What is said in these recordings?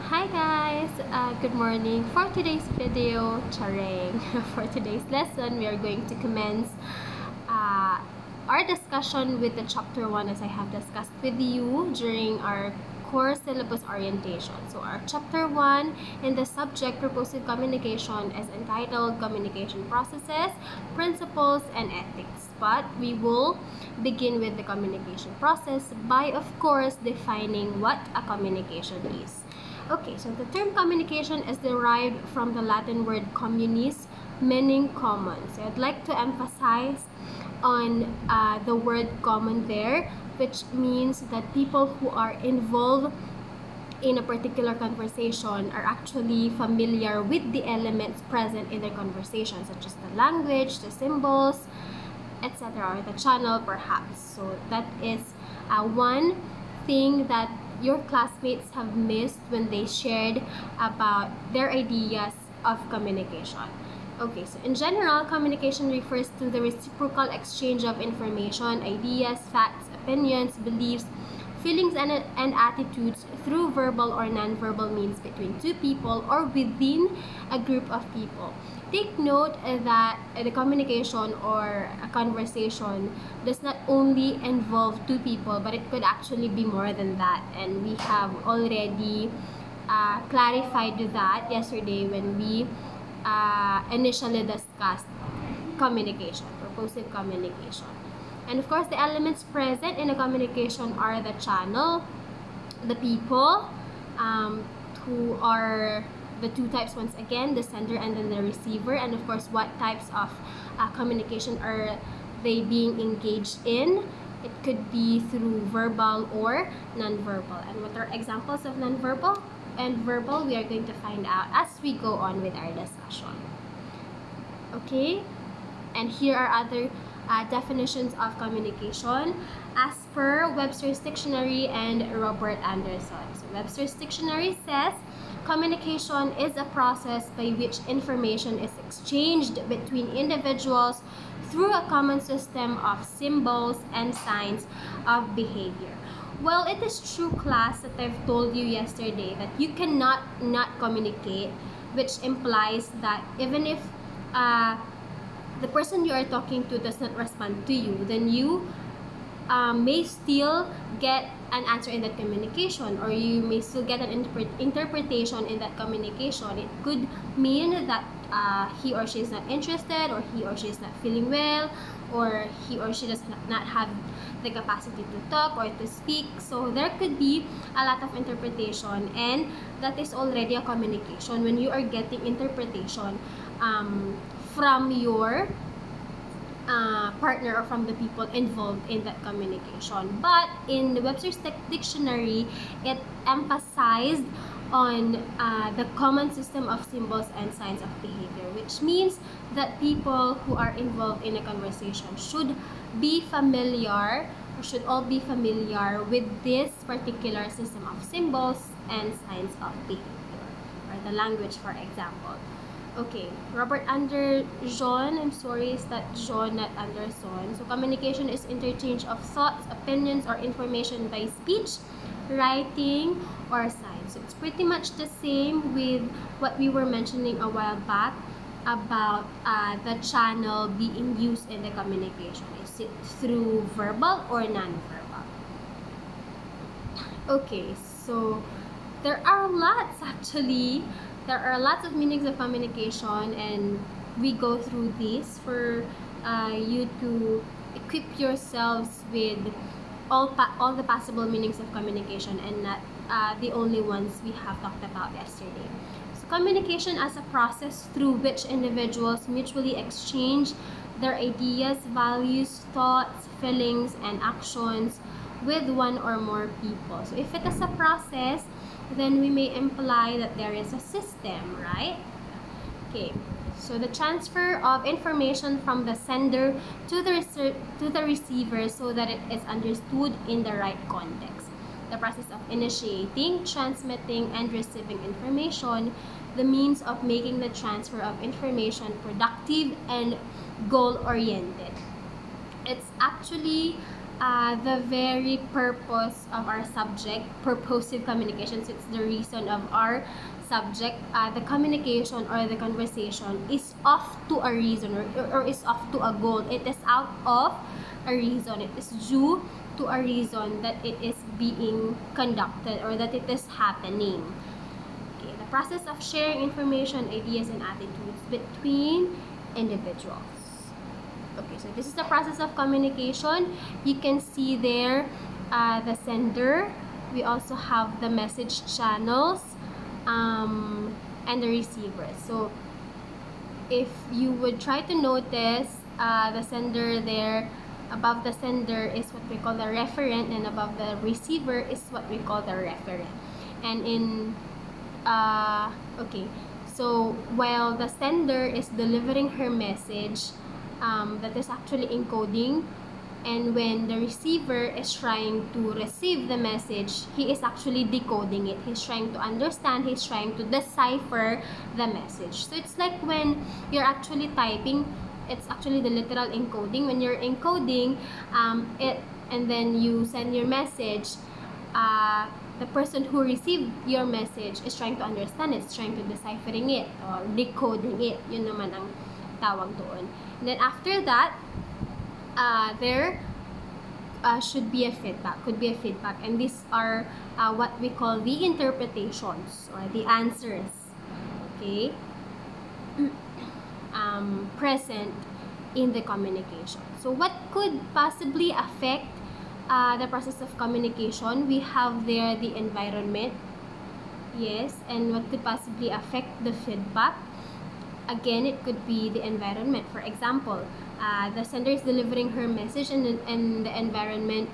Hi guys, good morning. For today's video, charing, for today's lesson, we are going to commence uh, our discussion with the chapter 1 as I have discussed with you during our core syllabus orientation. So our chapter 1 in the subject Purposive Communication is entitled Communication Processes, Principles, and Ethics. But we will begin with the communication process by, of course, defining what a communication is. Okay, so the term communication is derived from the Latin word communis, meaning common. So I'd like to emphasize on the word common there, which means that people who are involved in a particular conversation are actually familiar with the elements present in their conversation, such as the language, the symbols, etc., or the channel perhaps. So that is one thing that your classmates have missed when they shared about their ideas of communication. Okay, so in general, communication refers to the reciprocal exchange of information, ideas, facts, opinions, beliefs, feelings, and attitudes through verbal or non-verbal means between two people or within a group of people. Take note that the communication or a conversation does not only involve two people, but it could actually be more than that. And we have already clarified that yesterday when we initially discussed communication, purposive communication. And of course, the elements present in a communication are the channel, the people, who are the two types once again, the sender and then the receiver, and of course what types of communication are they being engaged in. It could be through verbal or non-verbal. And what are examples of non-verbal and verbal, we are going to find out as we go on with our discussion. Okay, and here are other definitions of communication as per Webster's Dictionary and Robert Anderson. So Webster's Dictionary says communication is a process by which information is exchanged between individuals through a common system of symbols and signs of behavior. Well, it is true, class, that I've told you yesterday that you cannot not communicate, which implies that even if the person you are talking to does not respond to you, then you may still get an answer in that communication, or you may still get an interpretation in that communication. It could mean that he or she is not interested, or he or she is not feeling well, or he or she does not have the capacity to talk or to speak. So there could be a lot of interpretation, and that is already a communication when you are getting interpretation from your partner or from the people involved in that communication. But in the Webster's Dictionary, it emphasized on the common system of symbols and signs of behavior, which means that people who are involved in a conversation should be familiar, or should all be familiar with this particular system of symbols and signs of behavior, or the language, for example. Okay, Robert Anderson, I'm sorry, is that John, not Anderson. So communication is interchange of thoughts, opinions, or information by speech, writing, or signs. So it's pretty much the same with what we were mentioning a while back about the channel being used in the communication. Is it through verbal or non-verbal? Okay, so there are lots actually. There are lots of meanings of communication, and we go through this for you to equip yourselves with all the possible meanings of communication, and not the only ones we have talked about yesterday. So communication as a process through which individuals mutually exchange their ideas, values, thoughts, feelings, and actions with one or more people. So if it is a process, then we may imply that there is a system, right? Okay, so the transfer of information from the sender to the receiver so that it is understood in the right context. The process of initiating, transmitting, and receiving information, the means of making the transfer of information productive and goal-oriented. It's actually the very purpose of our subject, purposive communications, it's the reason of our subject, the communication or the conversation is off to a reason, or is off to a goal. It is out of a reason. It is due to a reason that it is being conducted or that it is happening. Okay, the process of sharing information, ideas, and attitudes between individuals. Okay, so this is the process of communication. You can see there the sender. We also have the message channels and the receiver. So if you would try to notice the sender there, above the sender is what we call the referent, and above the receiver is what we call the referent. And in okay, so while the sender is delivering her message, that is actually encoding, and when the receiver is trying to receive the message, he is actually decoding it. He's trying to understand, he's trying to decipher the message. So it's like when you're actually typing, it's actually the literal encoding. When you're encoding it and then you send your message, the person who received your message is trying to understand it, is trying to deciphering it or decoding it. Yun naman ang tawag doon. And then after that, there should be a feedback, could be a feedback, and these are what we call the interpretations or the answers, okay, present in the communication. So what could possibly affect the process of communication? We have there the environment, yes, and what could possibly affect the feedback? Again, it could be the environment. For example, the sender is delivering her message, and the environment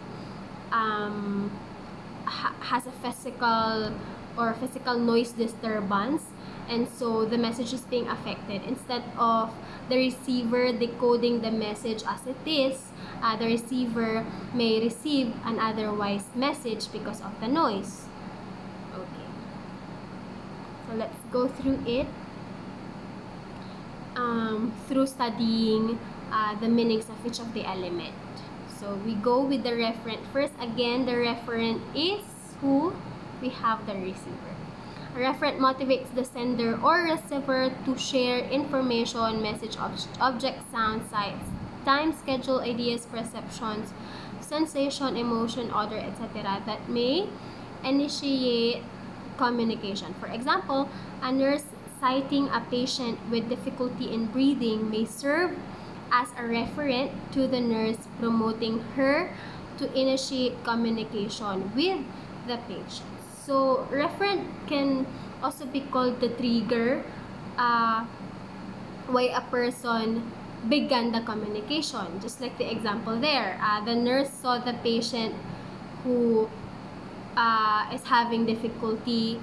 has a physical noise disturbance, and so the message is being affected. Instead of the receiver decoding the message as it is, the receiver may receive an otherwise message because of the noise. Okay, so let's go through it. Through studying the meanings of each of the element. So we go with the referent first. Again, the referent is who? We have the receiver. A referent motivates the sender or receiver to share information, message, object, sound, sights, time, schedule, ideas, perceptions, sensation, emotion, order, etc. that may initiate communication. For example, a nurse citing a patient with difficulty in breathing may serve as a referent to the nurse promoting her to initiate communication with the patient. So referent can also be called the trigger why a person began the communication. Just like the example there, the nurse saw the patient who is having difficulty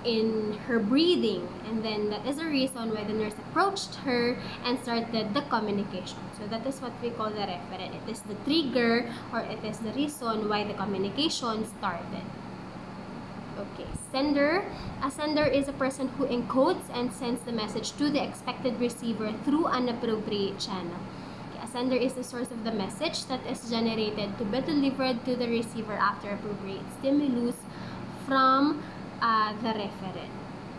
in her breathing, and then that is the reason why the nurse approached her and started the communication. So that is what we call the referent. It is the trigger, or it is the reason why the communication started. Okay, sender. A sender is a person who encodes and sends the message to the expected receiver through an appropriate channel. Okay, a sender is the source of the message that is generated to be delivered to the receiver after appropriate stimulus from the referent.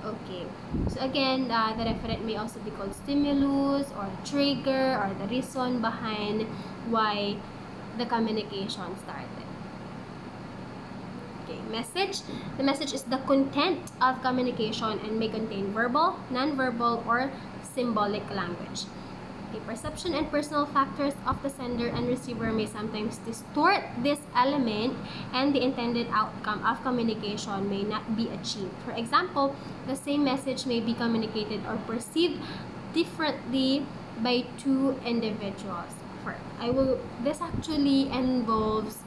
Okay, so again, the referent may also be called stimulus or trigger, or the reason behind why the communication started. Okay, message. The message is the content of communication and may contain verbal, non-verbal, or symbolic language. The perception and personal factors of the sender and receiver may sometimes distort this element, and the intended outcome of communication may not be achieved. For example, the same message may be communicated or perceived differently by two individuals. This actually involves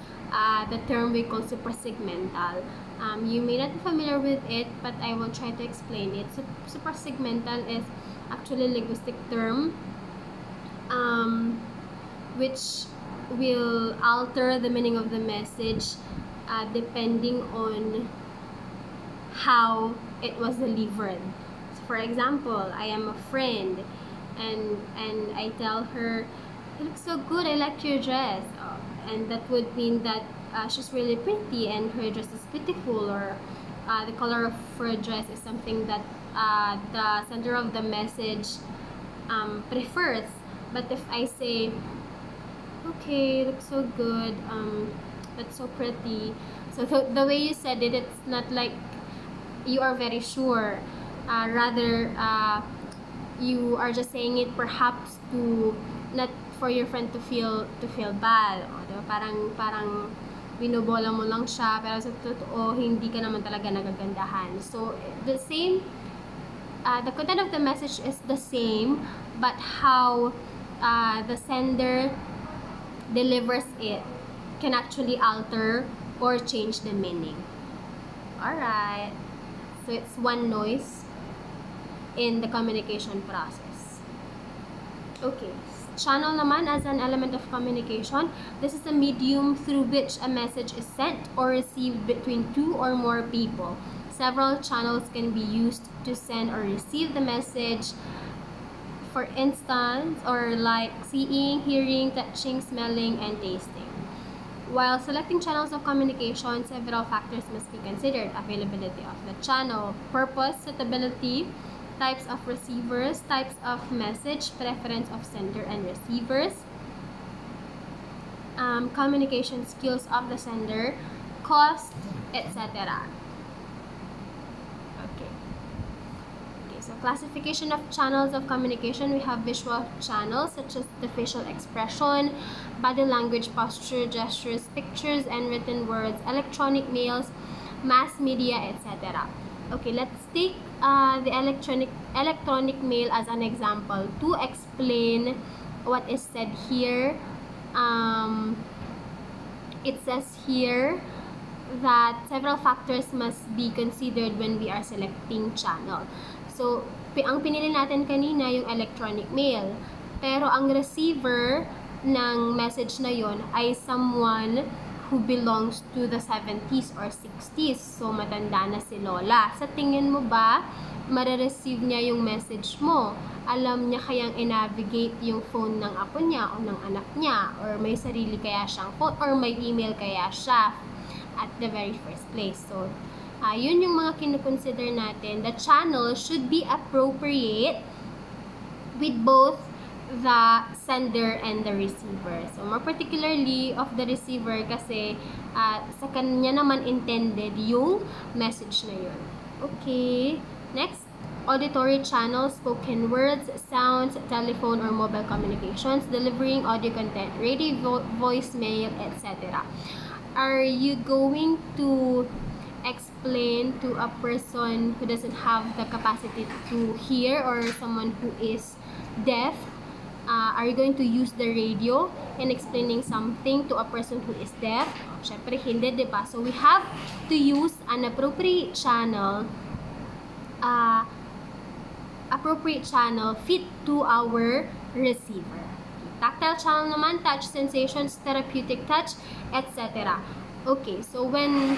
the term we call suprasegmental. You may not be familiar with it, but I will try to explain it. So, suprasegmental is actually a linguistic term which will alter the meaning of the message depending on how it was delivered. So for example, I am a friend and I tell her, "You look so good, I like your dress." and that would mean that she's really pretty and her dress is beautiful, or the color of her dress is something that the sender of the message prefers. But if I say, okay, looks so good, that's so pretty, so the way you said it, it's not like you are very sure. Rather, you are just saying it perhaps to not for your friend to feel bad. O, diba? Parang binobola mo lang siya, pero sa totoo hindi ka naman talaga nagagandahan. So the same, the content of the message is the same, but how the sender delivers it can actually alter or change the meaning. Alright, so it's one noise in the communication process. Okay, channel naman as an element of communication. This is the medium through which a message is sent or received between two or more people. Several channels can be used to send or receive the message. For instance, or like seeing, hearing, touching, smelling, and tasting. While selecting channels of communication, several factors must be considered: availability of the channel, purpose, suitability, types of receivers, types of message, preference of sender and receivers, communication skills of the sender, cost, etc. So classification of channels of communication, we have visual channels such as the facial expression, body language, posture, gestures, pictures, and written words, electronic mails, mass media, etc. Okay, let's take the electronic mail as an example to explain what is said here. It says here that several factors must be considered when we are selecting channel. So, ang pinili natin kanina yung electronic mail. Pero ang receiver ng message na yon ay someone who belongs to the 70s or 60s. So, matanda na si Lola. Sa tingin mo ba, mare-receive niya yung message mo? Alam niya kayang i-navigate yung phone ng apo niya o ng anak niya? Or may sarili kaya siyang phone? Or may email kaya siya at the very first place? So, yun yung mga kinukonsider natin. The channel should be appropriate with both the sender and the receiver. So, more particularly of the receiver kasi sa kanya naman intended yung message na yun. Okay. Next, auditory channel, spoken words, sounds, telephone or mobile communications, delivering audio content, radio, voicemail, etc. Are you going to explain to a person who doesn't have the capacity to hear or someone who is deaf? Are you going to use the radio in explaining something to a person who is deaf? Syempre hindi, diba? So we have to use an appropriate channel fit to our receiver. Tactile channel naman, touch sensations, therapeutic touch, etc. Okay, so when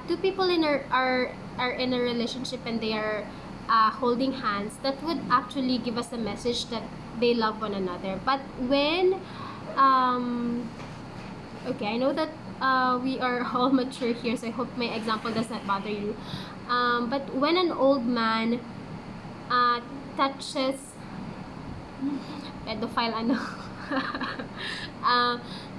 two people are in a relationship and they are holding hands, that would actually give us a message that they love one another. But when okay, I know that we are all mature here, so I hope my example does not bother you. But when an old man touches pedophile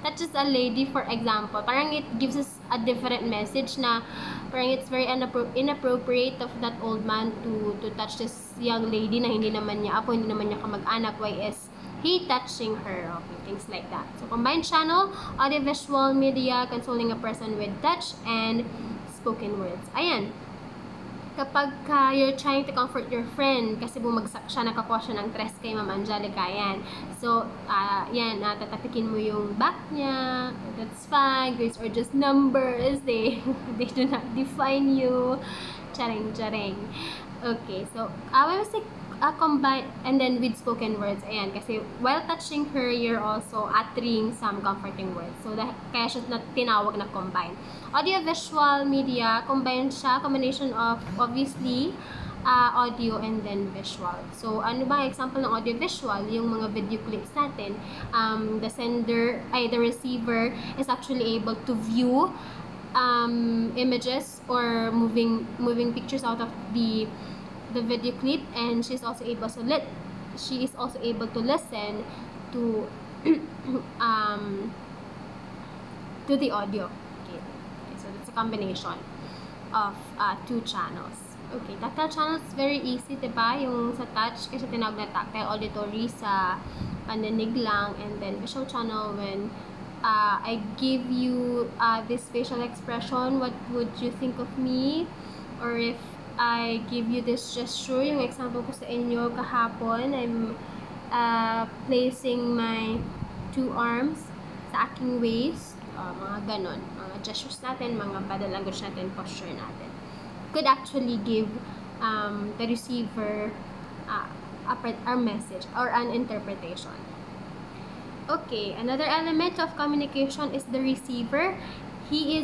touches a lady, for example, parang it gives us a different message na parang it's very inappropriate of that old man to touch this young lady na hindi naman niya apo, hindi naman niya kamag-anak. Why is he touching her? Okay, things like that. So, combined channel, audiovisual media, consoling a person with touch, and spoken words. Ayan. Kapag you're trying to comfort your friend kasi bumagsak siya, nakakuha siya ng tres kay Ma'am Angelica, yan. So, yan, tatapikin mo yung back niya. That's fine. Grades are just numbers. They do not define you. Charing. Okay, so, I was like, combine, and then with spoken words, ayan, kasi while touching her, you're also uttering some comforting words. So, kaya siya tinawag na combine. Audio-visual media, combine siya, combination of, obviously, audio and then visual. So, ano ba example ng audio-visual? Yung mga video clips natin. The receiver is actually able to view images or moving pictures out of the video clip, and she is also able to listen to to the audio. Okay, so that's a combination of two channels. Okay, tactile channels, very easy, diba? Yung sa touch, kasi tinawag na tactile, auditory sa pandinig lang, and then visual channel when I give you this facial expression, what would you think of me? Or if I give you this gesture, yung example ko sa inyo kahapon, I'm placing my two arms sa aking waist, mga ganon, mga gestures natin, mga body language natin, posture natin, could actually give the receiver a message or an interpretation. Okay, another element of communication is the receiver. He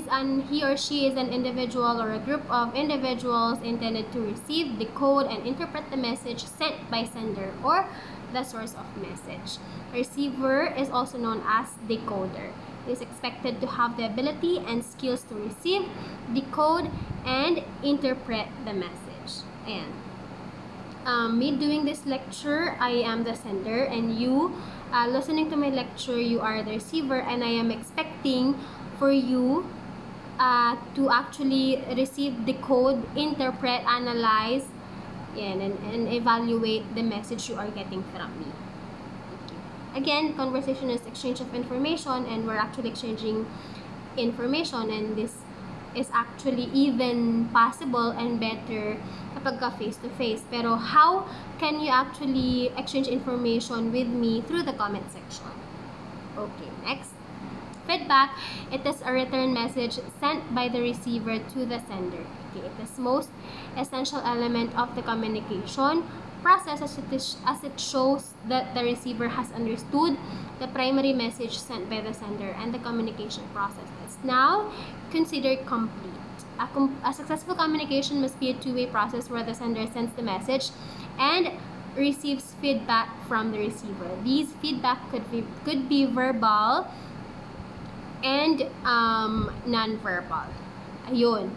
or she is an individual or a group of individuals intended to receive, decode, and interpret the message sent by sender or the source of message. Receiver is also known as decoder. It is expected to have the ability and skills to receive, decode, and interpret the message. And me doing this lecture, I am the sender, and you listening to my lecture, you are the receiver, and I am expecting for you to actually receive, decode, interpret, analyze, and evaluate the message you are getting from me. Again, conversation is exchange of information, and we're actually exchanging information, and this is actually even possible and better kapag ka face-to-face. Pero how can you actually exchange information with me? Through the comment section. Okay, next. Feedback. It is a return message sent by the receiver to the sender. Okay, it is most essential element of the communication process as it shows that the receiver has understood the primary message sent by the sender, and the communication process is now considered complete. A successful communication must be a two-way process where the sender sends the message and receives feedback from the receiver. These feedback could be verbal and non-verbal. Ayun.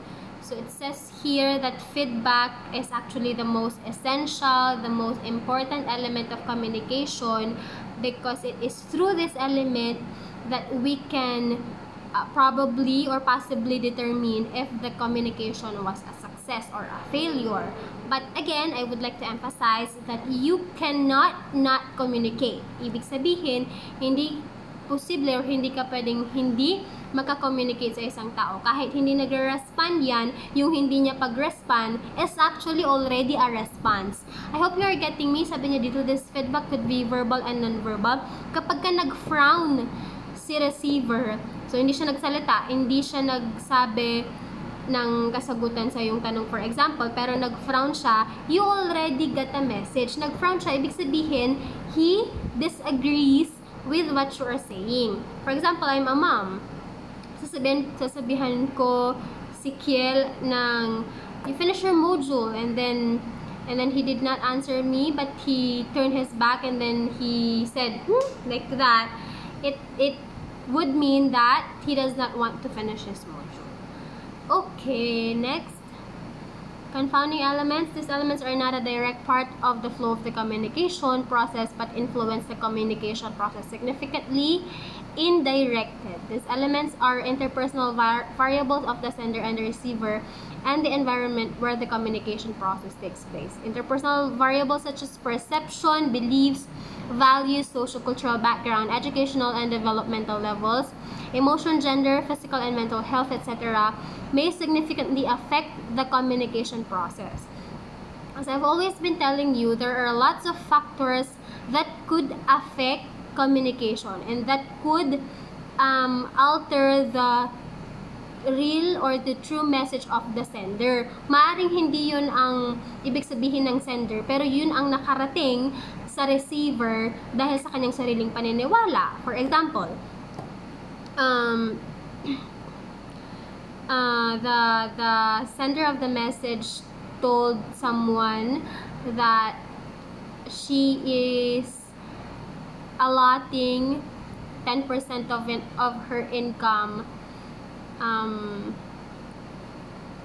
So it says here that feedback is actually the most essential, the most important element of communication, because it is through this element that we can probably or possibly determine if the communication was a success or a failure. But again, I would like to emphasize that you cannot not communicate. Ibig sabihin, hindi posible or hindi ka pwedeng hindi maka-communicate sa isang tao. Kahit hindi nagre-respond yan, yung hindi niya pag-respond is actually already a response. I hope you are getting me. Sabi niya dito, this feedback could be verbal and non-verbal. Kapag ka nag-frown si receiver, so hindi siya nagsalita, hindi siya nagsabi ng kasagutan sa yung tanong, for example, pero nag-frown siya, you already got a message. Nag-frown siya, ibig sabihin, he disagrees with what you are saying. For example, I'm a mom. Sasabihan ko si Kiel ng, you finish your module, and then he did not answer me, but he turned his back and then he said, like that. It would mean that he does not want to finish his module. Okay, next. Confounding elements. These elements are not a direct part of the flow of the communication process, but influence the communication process significantly indirected. These elements are interpersonal variables of the sender and the receiver, and the environment where the communication process takes place. Interpersonal variables such as perception, beliefs, values, social-cultural background, educational and developmental levels, emotion, gender, physical and mental health, etc. may significantly affect the communication process. As I've always been telling you, there are lots of factors that could affect communication and that could alter the real or the true message of the sender. Maaring hindi yun ang ibig sabihin ng sender, pero yun ang nakarating sa receiver dahil sa kanyang sariling paniniwala. For example, the sender of the message told someone that she is allotting 10% of her income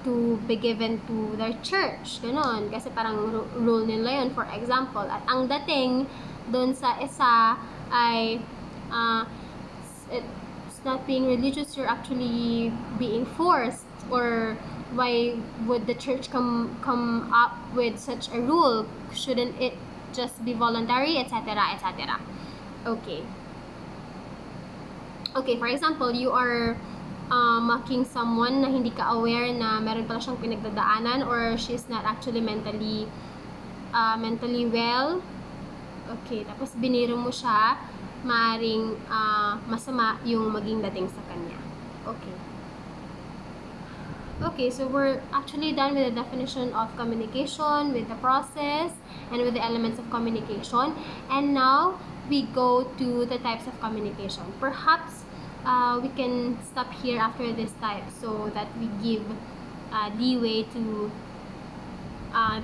to be given to their church. Ganon. Kasi parang rule nila yun, for example. At ang dating doon sa isa ay it's not being religious, you're actually being forced. Or why would the church come up with such a rule? Shouldn't it just be voluntary, etc., etc.? Okay. Okay, for example, you are mocking someone na hindi ka aware na meron pala siyang pinagdadaanan, or she's not actually mentally well. Okay, tapos biniro mo siya, maaring masama yung maging dating sa kanya. Okay. Okay, so we're actually done with the definition of communication, with the process, and with the elements of communication. And now we go to the types of communication. Perhaps we can stop here after this type so that we give leeway to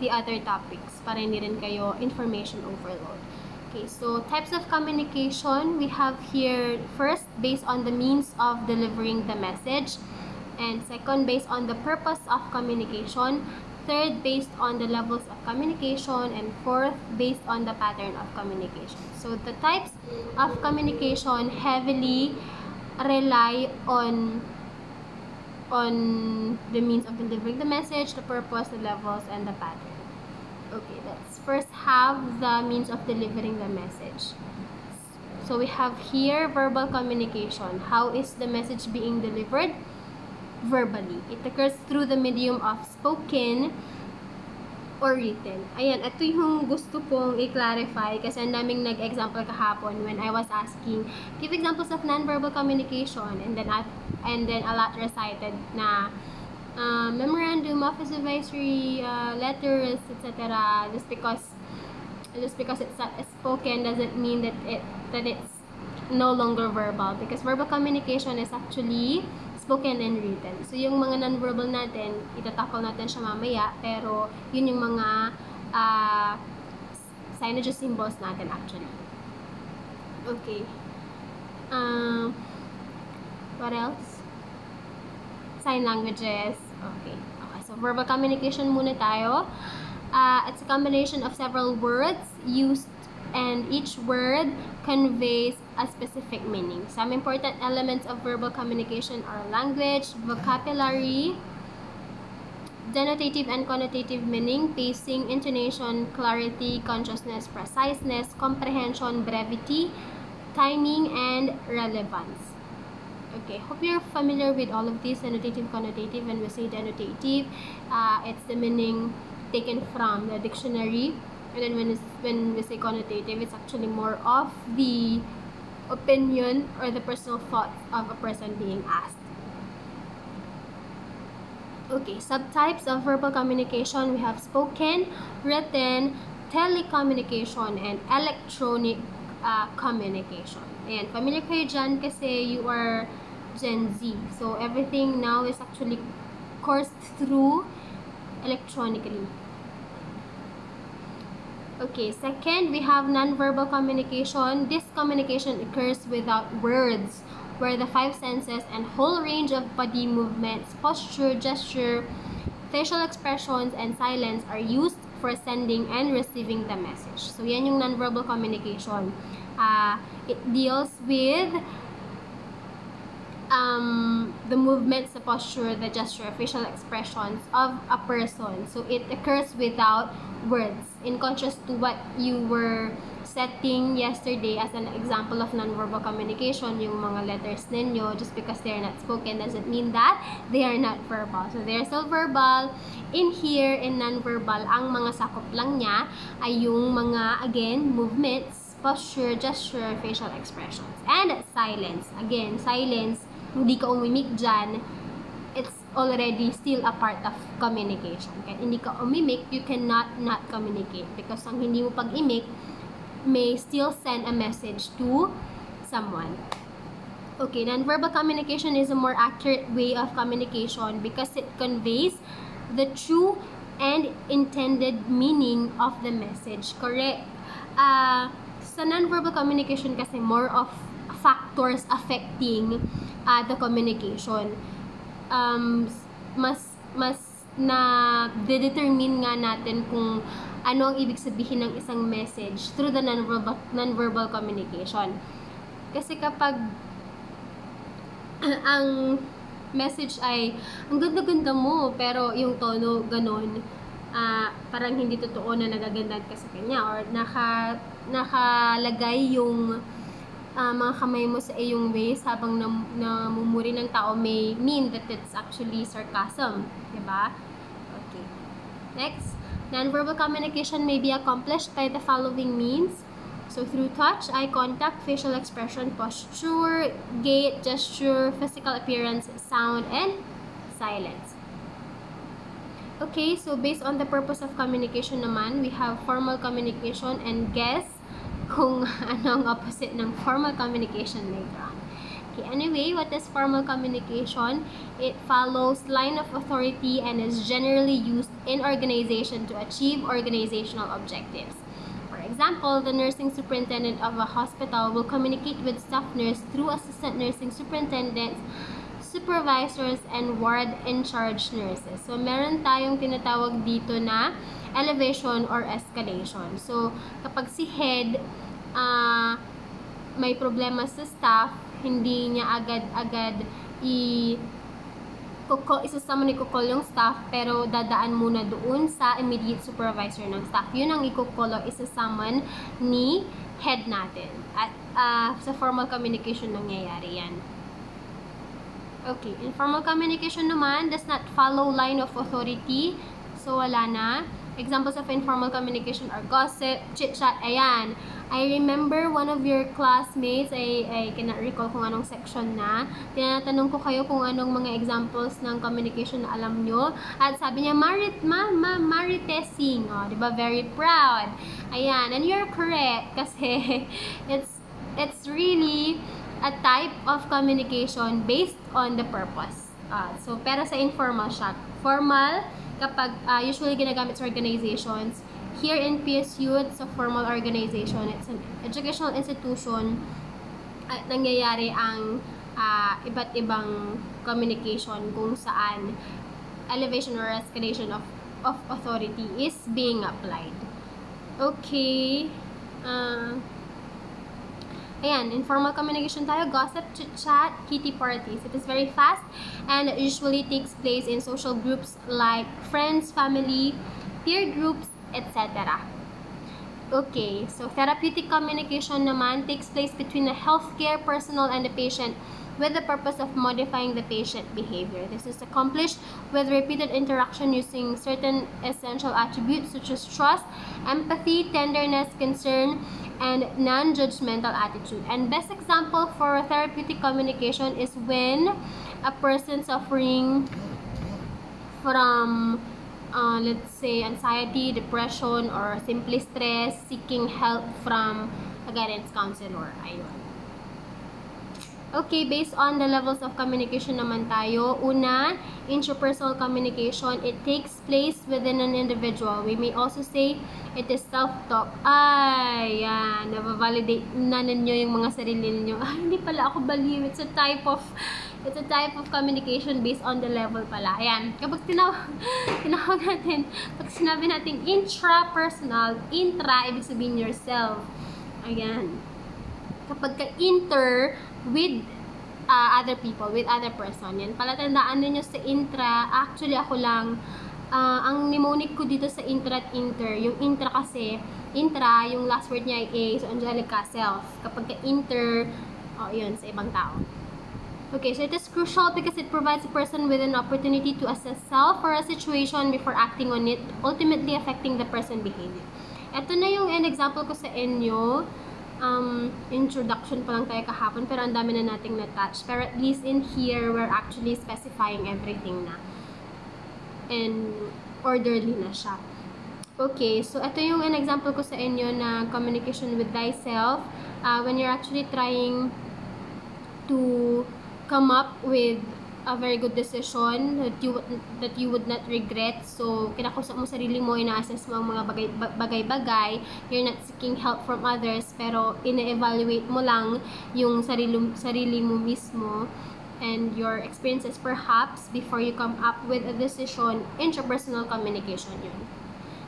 the other topics para hindi rin kayo information overload. Okay, so types of communication, we have here first based on the means of delivering the message, and second based on the purpose of communication, third based on the levels of communication, and fourth based on the pattern of communication. So the types of communication heavily rely on the means of delivering the message, the purpose, the levels, and the pattern. Okay, let's first have the means of delivering the message. So we have here verbal communication. How is the message being delivered? Verbally. It occurs through the medium of spoken or written. Ayan, ito yung gusto kong i-clarify kasi ang daming nag-example kahapon when I was asking, give examples of non-verbal communication, and then a lot recited na memorandum, office advisory, letters, etc. Just because it's spoken doesn't mean that it's no longer verbal, because verbal communication is actually spoken and written. So, yung mga non-verbal natin, itatakol natin siya mamaya, pero yun yung mga signage symbols natin actually. Okay. What else? Sign languages. Okay. So, verbal communication muna tayo. It's a combination of several words used, and each word conveys a specific meaning. Some important elements of verbal communication are language, vocabulary, denotative and connotative meaning, pacing, intonation, clarity, consciousness, preciseness, comprehension, brevity, timing, and relevance. Okay, hope you're familiar with all of these, denotative, connotative. When we say denotative, it's the meaning taken from the dictionary. And then when we say connotative, it's actually more of the opinion or the personal thoughts of a person being asked. Okay, subtypes of verbal communication, we have spoken, written, telecommunication, and electronic communication. Ayan, familiar kayo dyan kasi you are Gen Z. So, everything now is actually coursed through electronically. Okay, second, we have nonverbal communication. This communication occurs without words, where the five senses and whole range of body movements, posture, gesture, facial expressions, and silence are used for sending and receiving the message. So, yan yung nonverbal communication. It deals with the movements, the posture, the gesture, facial expressions of a person. So, it occurs without words. In contrast to what you were setting yesterday as an example of nonverbal communication, yung mga letters ninyo, just because they are not spoken doesn't mean that they are not verbal. So, they are still verbal. In here, in nonverbal, ang mga sakop lang niya ay yung mga, again, movements, posture, gesture, facial expressions. And silence. Again, silence, hindi ka umimik dyan, it's already still a part of communication. Kaya hindi ka umimik, you cannot not communicate. Because ang hindi mo pag-imik may still send a message to someone. Okay, nonverbal communication is a more accurate way of communication because it conveys the true and intended meaning of the message. Correct. Sa nonverbal communication kasi more of factors affecting the communication. Mas na determine nga natin kung ano ang ibig sabihin ng isang message through the nonverbal communication. Kasi kapag ang message ay ang ganda-ganda mo pero yung tono ganon, parang hindi totoo na nagagandaan ka sa kanya, or nakalagay yung mga kamay mo sa iyong waist habang namumuri ng tao may mean that it's actually sarcasm, diba? Okay. Next, nonverbal communication may be accomplished by the following means. So, through touch, eye contact, facial expression, posture, gait, gesture, physical appearance, sound, and silence. Okay, so based on the purpose of communication naman, we have formal communication, and guess kung ano ang opposite ng formal communication later on. Okay, anyway, what is formal communication? It follows line of authority and is generally used in organization to achieve organizational objectives. For example, the nursing superintendent of a hospital will communicate with staff nurse through assistant nursing superintendents, supervisors, and ward in charge nurses. So, meron tayong tinatawag dito na elevation or escalation. So, kapag si head may problema sa staff, hindi niya agad-agad isasama ni kukol yung staff, pero dadaan muna doon sa immediate supervisor ng staff. Yun ang ikukol o isasama ni head natin. At sa formal communication nangyayari yan. Okay, informal communication naman does not follow line of authority. So, wala na. Examples of informal communication are gossip, chit-chat, ayan. I remember one of your classmates, I cannot recall kung anong section na, tinatanong ko kayo kung anong mga examples ng communication na alam nyo. At sabi niya, maritesing, oh, diba? Very proud. Ayan, and you're correct kasi it's really a type of communication based on the purpose. So, pero sa informal siya. Formal, kapag usually ginagamit sa organizations. Here in PSU, it's a formal organization. It's an educational institution. At nangyayari ang iba't ibang communication kung saan elevation or escalation of authority is being applied. Okay. Ayan, informal communication tayo, gossip, chit-chat, kitty parties. It is very fast and usually takes place in social groups like friends, family, peer groups, etc. Okay, so therapeutic communication naman takes place between the healthcare personnel and the patient with the purpose of modifying the patient behavior. This is accomplished with repeated interaction using certain essential attributes such as trust, empathy, tenderness, concern, and non-judgmental attitude. And best example for therapeutic communication is when a person suffering from let's say anxiety, depression, or simply stress, seeking help from a guidance counselor. Ayun. Okay, based on the levels of communication naman tayo. Una, interpersonal communication. It takes place within an individual. We may also say it is self-talk. Ay, yan. Nabavalidate na ninyo yung mga sarili ninyo. Ay, hindi pala ako baliw. It's a type of communication based on the level pala. Ayan. Kapag tinawag natin, pag sinabi natin intrapersonal, intra, ibig sabihin yourself. Ayan. Kapag ka-inter, with other people, with other person. Yan. Palatandaan ninyo sa intra, actually ako lang, ang mnemonic ko dito sa intra at inter, yung intra kasi, intra, yung last word niya ay A, so Angelica, self. Kapag ka-inter, yun, sa ibang tao. Okay, so it is crucial because it provides a person with an opportunity to assess self or a situation before acting on it, ultimately affecting the person behavior. Ito na yung example ko sa inyo. Introduction pa lang tayo kahapon, pero ang dami na nating na-touch. Pero at least in here, we're actually specifying everything na. And orderly na siya. Okay, so ito yung example ko sa inyo na communication with thyself. When you're actually trying to come up with a very good decision that you would not regret. So kinakusap mo sarili mo, ina-assess mo ang mga bagay-bagay, you're not seeking help from others, pero ina-evaluate mo lang yung sarili mo mismo and your experiences perhaps before you come up with a decision. Interpersonal communication yun.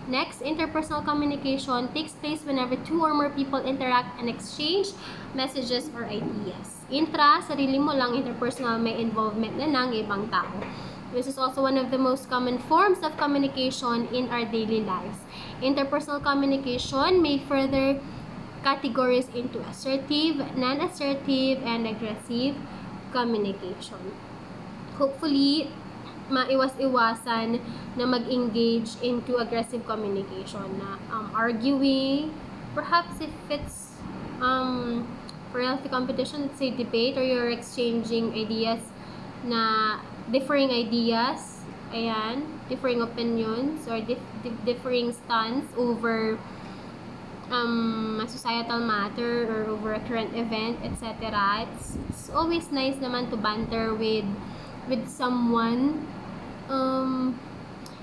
Next, interpersonal communication takes place whenever two or more people interact and exchange messages or ideas. Intra, sarili mo lang. Interpersonal, may involvement na ng ibang tao. This is also one of the most common forms of communication in our daily lives. Interpersonal communication may further categories into assertive, non-assertive, and aggressive communication. Hopefully, maiwas-iwasan na mag-engage into aggressive communication na arguing, perhaps if it's for healthy competition, let's say debate, or you're exchanging ideas na differing ideas, ayan, differing opinions or differing stance over a societal matter or over a current event, etc. It's always nice naman to banter with someone.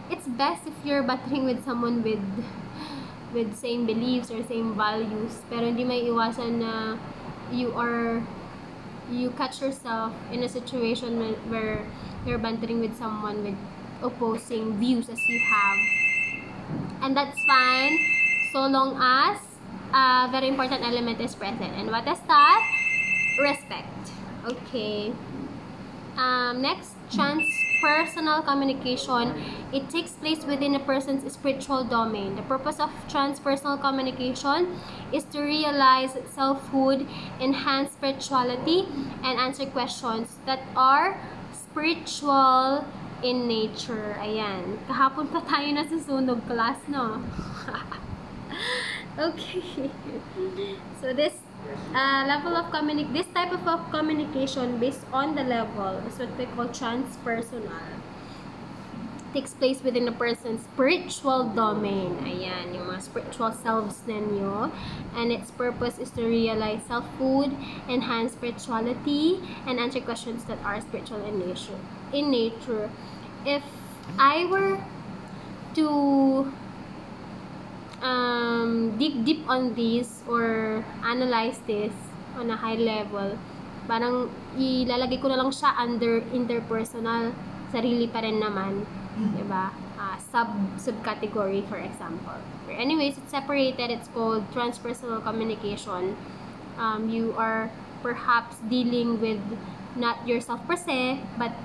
It's best if you're battling with someone with same beliefs or same values, pero hindi may iwasan na you catch yourself in a situation where you're bantering with someone with opposing views as you have, and that's fine so long as a very important element is present. And what is that? Respect. Okay. Next, transpersonal communication. It takes place within a person's spiritual domain. The purpose of transpersonal communication is to realize selfhood, enhance spirituality, and answer questions that are spiritual in nature. Ayan. Kahapon pa tayo nasusunog class, no? Okay. So this this type of communication based on the level is what we call transpersonal. Takes place within a person's spiritual domain. Ayan, yung mga spiritual selves ninyo. And its purpose is to realize selfhood, enhance spirituality, and answer questions that are spiritual in nature. If I were to dig deep on this or analyze this on a high level, parang ilalagay ko na lang siya under interpersonal, sarili pa rin naman, diba? Subcategory, for example. But anyways, it's separated. It's called transpersonal communication. You are perhaps dealing with not yourself per se, but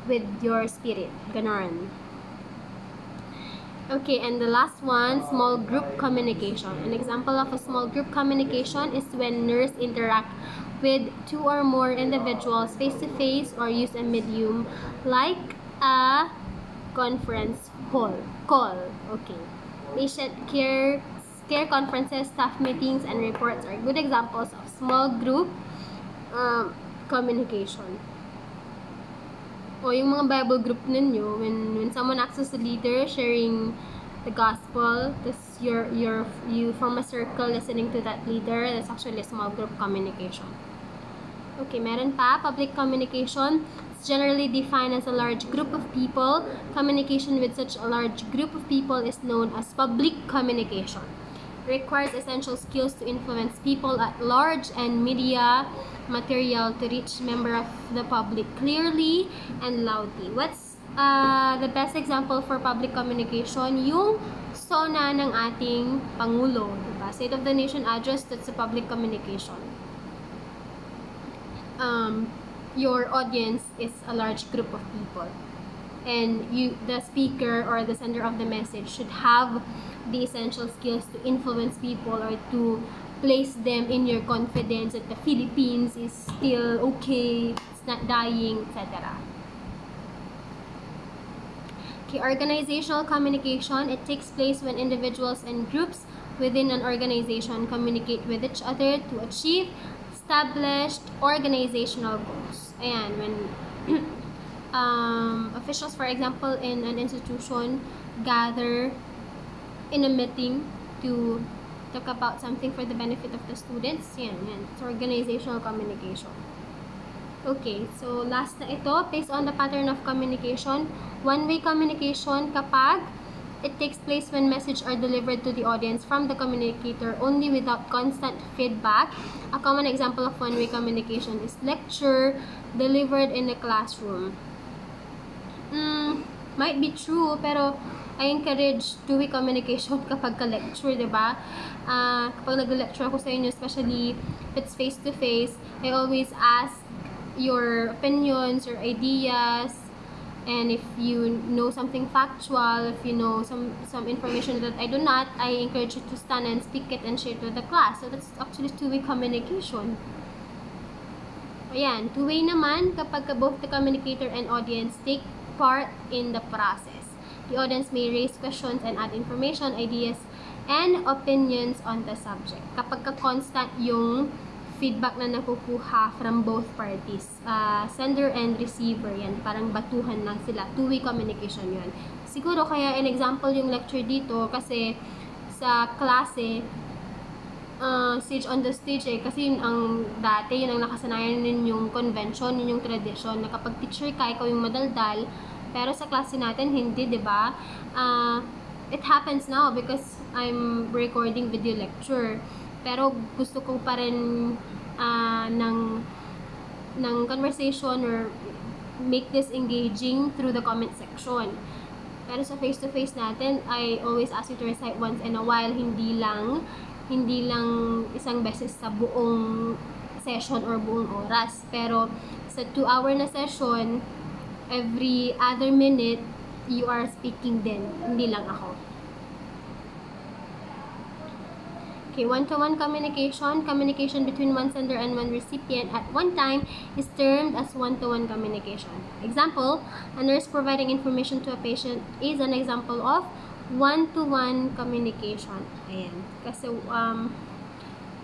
with your spirit. Ganon. Okay, and the last one, small group communication. An example of a small group communication is when nerds interact with two or more individuals face-to-face or use a medium like a conference call. Okay. Patient care conferences, staff meetings, and reports are good examples of small group communication. O yung mga Bible group ninyo, when someone acts as a leader sharing the gospel, you form a circle listening to that leader, that's actually a small group communication. Okay, meron pa, public communication. It's generally defined as a large group of people. Communication with such a large group of people is known as public communication. It requires essential skills to influence people at large and media material to reach member of the public clearly and loudly. What's the best example for public communication? Yung SONA ng ating Pangulo, diba? State of the Nation Address, that's a public communication. Your audience is a large group of people, and the speaker or the sender of the message should have the essential skills to influence people or to place them in your confidence that the Philippines is still okay, it's not dying, etc. Okay, organizational communication. It takes place when individuals and groups within an organization communicate with each other to achieve established organizational goals. Ayan, when officials, for example, in an institution gather in a meeting to talk about something for the benefit of the students, yan. It's organizational communication. Okay, so last na ito, based on the pattern of communication, one-way communication kapag it takes place when messages are delivered to the audience from the communicator only without constant feedback. A common example of one-way communication is lecture delivered in a classroom. Might be true, pero I encourage two-way communication kapag ka-lecture, diba? Kapag nag-lecture ako sa inyo, especially if it's face-to-face, I always ask your opinions, your ideas, and if you know something factual, if you know some information that I do not, I encourage you to stand and speak it and share it with the class. So that's actually two-way communication. Ayan, two-way naman kapag both the communicator and audience take part in the process. The audience may raise questions and add information, ideas, and opinions on the subject. Kapag ka-constant yung feedback na nakukuha from both parties, sender and receiver, yan, parang batuhan lang sila, two-way communication yun. Siguro kaya in example yung lecture dito kasi sa klase, stage on the stage kasi yun ang dati, yun ang nakasanayan ninyong convention, yun yung tradition, na kapag teacher ka, ikaw yung madaldal, pero sa klase natin, hindi, diba? It happens now because I'm recording video lecture. Pero gusto ko pa rin ng conversation or make this engaging through the comment section. Pero sa face-to-face natin, I always ask you to recite once in a while, hindi lang isang beses sa buong session or buong oras. Pero sa 2-hour na session, every other minute, you are speaking din, hindi lang ako. Okay, one-to-one communication. Communication between one sender and one recipient at one time is termed as one-to-one communication. Example, a nurse providing information to a patient is an example of one-to-one communication. Ayan. Kasi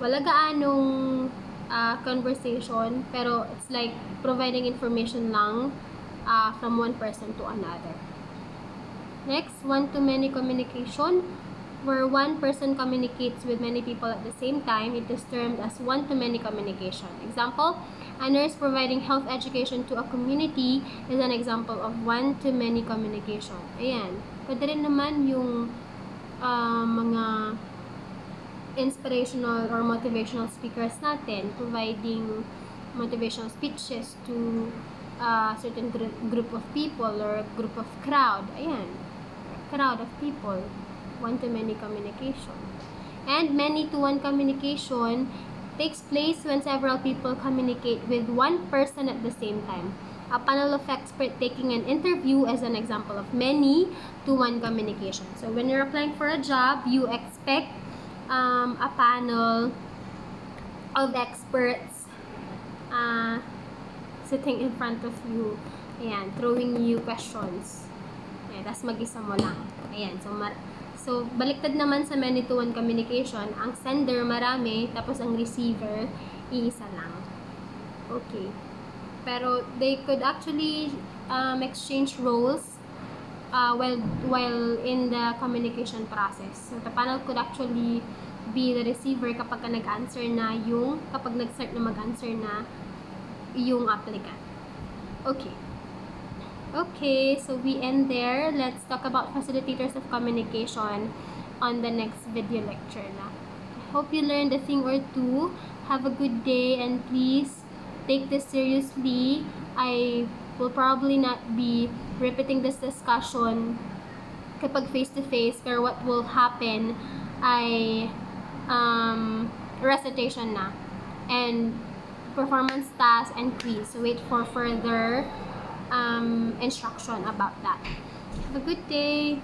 wala gaanong conversation, pero it's like providing information lang from one person to another. Next, one-to-many communication, where one person communicates with many people at the same time. It is termed as one-to-many communication. Example, a nurse providing health education to a community is an example of one-to-many communication. Ayan. Pwede rin naman yung mga inspirational or motivational speakers natin, providing motivational speeches to a certain group of people or group of crowd. Ayan. Crowd of people. One-to-many communication. And many-to-one communication takes place when several people communicate with one person at the same time. A panel of experts taking an interview is an example of many-to-one communication. So when you're applying for a job, you expect a panel of experts sitting in front of you, ayan, throwing you questions. Ayan, tas mag-isa mo lang. Ayan, so baliktad naman sa many-to-one communication, ang sender marami, tapos ang receiver, iisa lang. Okay. Pero they could actually exchange roles while in the communication process. So the panel could actually be the receiver kapag nag-answer na kapag nag-start na mag-answer na yung applicant. Okay. Okay, so we end there. Let's talk about facilitators of communication on the next video lecture na. I hope you learned a thing or two. Have a good day and please take this seriously. I will probably not be repeating this discussion kapag face-to-face, pero what will happen ay recitation na and performance task and quiz. So wait for further instruction about that. Have a good day.